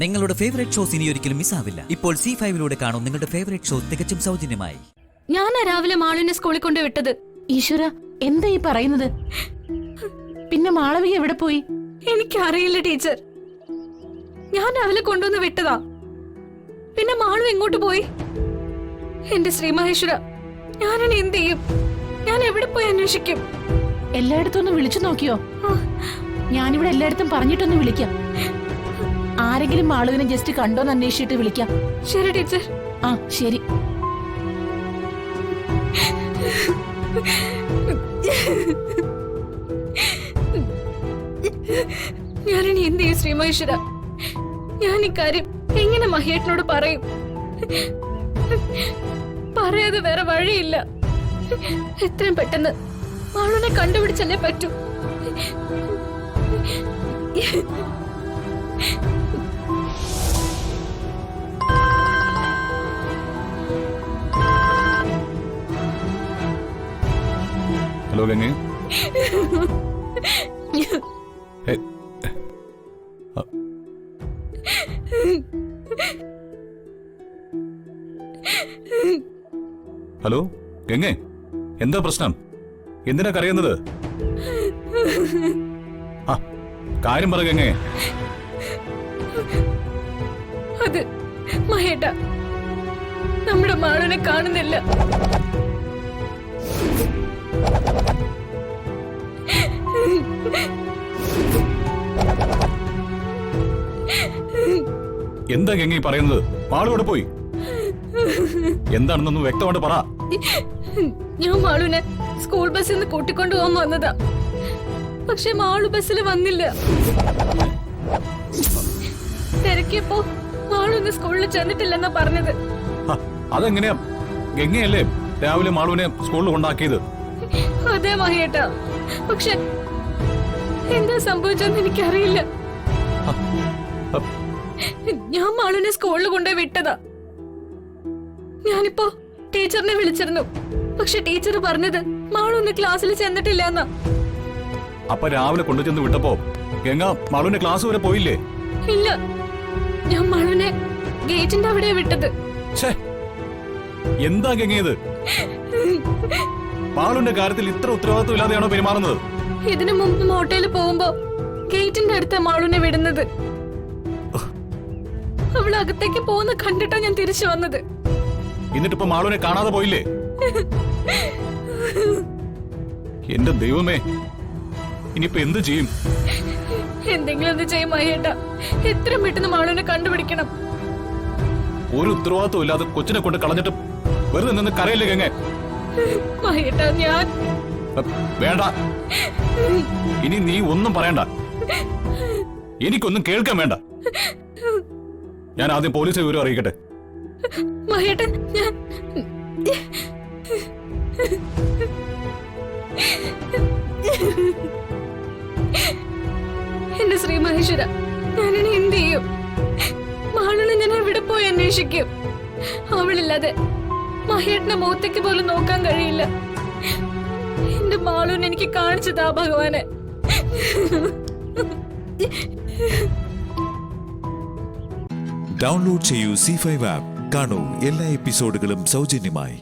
നിങ്ങളുടെ favourite shows ഇനി ഒരിക്കലും മിസ്സാവില്ല. ഇപ്പോൾ C5 കാണും നിങ്ങളുടെ ഫേവറേറ്റ് ഷോ തികച്ചും സൗജന്യമായി. ഞാനാ രാവിലെ മാളുവിനെ സ്കൂളിൽ കൊണ്ട് വിട്ടത്. ഈശ്വര, എന്താ ഈ പറയുന്നത്? പിന്നെ മാളവിക എവിടെ പോയി? എനിക്കറിയില്ല ടീച്ചർ. ഞാൻ രാവിലെ കൊണ്ടുവന്ന് വിട്ടതാ. പിന്നെ മാളു എങ്ങോട്ട് പോയി? എന്റെ ശ്രീമഹേശ്വര, ഞാനിനി എന്ത് ചെയ്യും? ഞാൻ എവിടെ പോയി അന്വേഷിക്കും? എല്ലായിടത്തും ഒന്ന് വിളിച്ചു നോക്കിയോ? ഞാനിവിടെ എല്ലായിടത്തും പറഞ്ഞിട്ടൊന്ന് വിളിക്കാം. ആരെങ്കിലും മാളുവിനെ ജസ്റ്റ് കണ്ടോന്ന് അന്വേഷിച്ചിട്ട് വിളിക്കാം. ശരി ടീച്ചർ. ആ ശരി. ഞാനിനി എന്ത് ചെയ്യും ശ്രീമഹേശ്വര? ഞാൻ ഇക്കാര്യം എങ്ങനെ മഹേട്ടനോട് പറയും? പറയാതെ വേറെ വഴിയില്ല. എത്രയും പെട്ടെന്ന് മാളുവിനെ കണ്ടുപിടിച്ചല്ലേ പറ്റൂ. ഹലോ ഗംഗേ. ഹലോ ഗംഗേ, എന്താ പ്രശ്നം? എന്തിനാ കരയുന്നത്? ആ കാര്യം പറ ഗംഗേ. അത് മഹേട്ട, നമ്മുടെ മാളുവിനെ കാണുന്നില്ല. എന്താ ഗംഗേ പറയുന്നത്? മാളു ഇവിടെ പോയി. എന്താണെന്നൊന്ന് വ്യക്തമായിട്ട് പറ. ഞാൻ മാളുവിനെ സ്കൂൾ ബസ്സിൽ നിന്ന് കൂട്ടിക്കൊണ്ടു പോകാൻ വന്നതാ. പക്ഷെ മാളു ബസ്സിൽ വന്നില്ല. തിരക്കിയപ്പോ മാളു ഇന്ന് സ്കൂളിൽ ചെന്നിട്ടില്ലെന്നാ പറഞ്ഞത്. അതെങ്ങനെയാ? ഗംഗയല്ലേ രാവിലെ മാളുവിനെ സ്കൂളിൽ കൊണ്ടാക്കിയത്? അതെ മഹേട്ട. പക്ഷെ എന്താ സംഭവിച്ചെന്ന് എനിക്കറിയില്ല. ഞാൻ മാളുവിനെ സ്കൂളിൽ കൊണ്ടുപോയി വിട്ടതാ. ഞാനിപ്പോ ടീച്ചറിനെ വിളിച്ചിരുന്നു. പക്ഷെ ടീച്ചർ പറഞ്ഞത് മാളു ഇന്ന് ക്ലാസ്സിൽ ചെന്നിട്ടില്ല എന്നാ. അപ്പൊ രാവിലെ കൊണ്ടുചെന്ന് വിട്ടപ്പോ ഗംഗ മാളുവിന്റെ ക്ലാസ് വരെ പോയില്ലേ? ഇല്ല, ഞാൻ മാളുവിനെ ഗേറ്റിന്റെ അവിടെ വിട്ടത്. എന്താ ഗംഗയത്? മാളുവിന്റെ കാര്യത്തിൽ ഇത്ര ഉത്തരവാദിത്വം ഇല്ലാതെയാണോ പെരുമാറുന്നത്? ഇതിനു മുമ്പ് മോട്ടോയിൽ പോകുമ്പോ ഗേറ്റിന്റെ അടുത്ത മാളുവിനെ വിടുന്നത്. അവൾ അകത്തേക്ക് പോകുന്ന കണ്ടിട്ടാ ഞാൻ തിരിച്ചു വന്നത്. എന്നിട്ടിപ്പോ മാളുവിനെ കാണാതെ പോയില്ലേ? എന്റെ ദൈവമേ, ഇനിയിപ്പോ എന്ത് ചെയ്യും? എന്തെങ്കിലും ഒന്ന് ചെയ്യും മഹേട്ട. എത്രയും പെട്ടെന്ന് മാളുവിനെ കണ്ടുപിടിക്കണം. ഒരു ഉത്തരവാദിത്വം ഇല്ലാതെ കൊച്ചിനെ കൊണ്ട് കളഞ്ഞിട്ട് വെറുതെ നിന്ന് കരയില്ലേ ഗംഗ? മഹേട്ട, ഞാൻ വേണ്ട, ഇനി നീ ഒന്നും പറയണ്ട. എനിക്കൊന്നും കേൾക്കാൻ വേണ്ട. ഞാൻ ആദ്യം പോലീസെ വിവരം അറിയിക്കട്ടെ. മഹേട്ടൻ, ഞാൻ എന്റെ ശ്രീ മഹേശ്വര, ഞാനിനി എന്ത് ചെയ്യും? മാളുവിനെ ഞാൻ എവിടെ പോയി അന്വേഷിക്കും? അവളില്ലാതെ മഹേട്ടന്റെ മുഖത്തേക്ക് പോലും നോക്കാൻ കഴിയില്ല. എന്റെ മാളുവിനെ എനിക്ക് കാണിച്ചതാ ഭഗവാനെ. ഡൗൺലോഡ് ചെയ്യൂ C5 ആപ്പ്. കാണൂ എല്ലാ എപ്പിസോഡുകളും സൗജന്യമായി.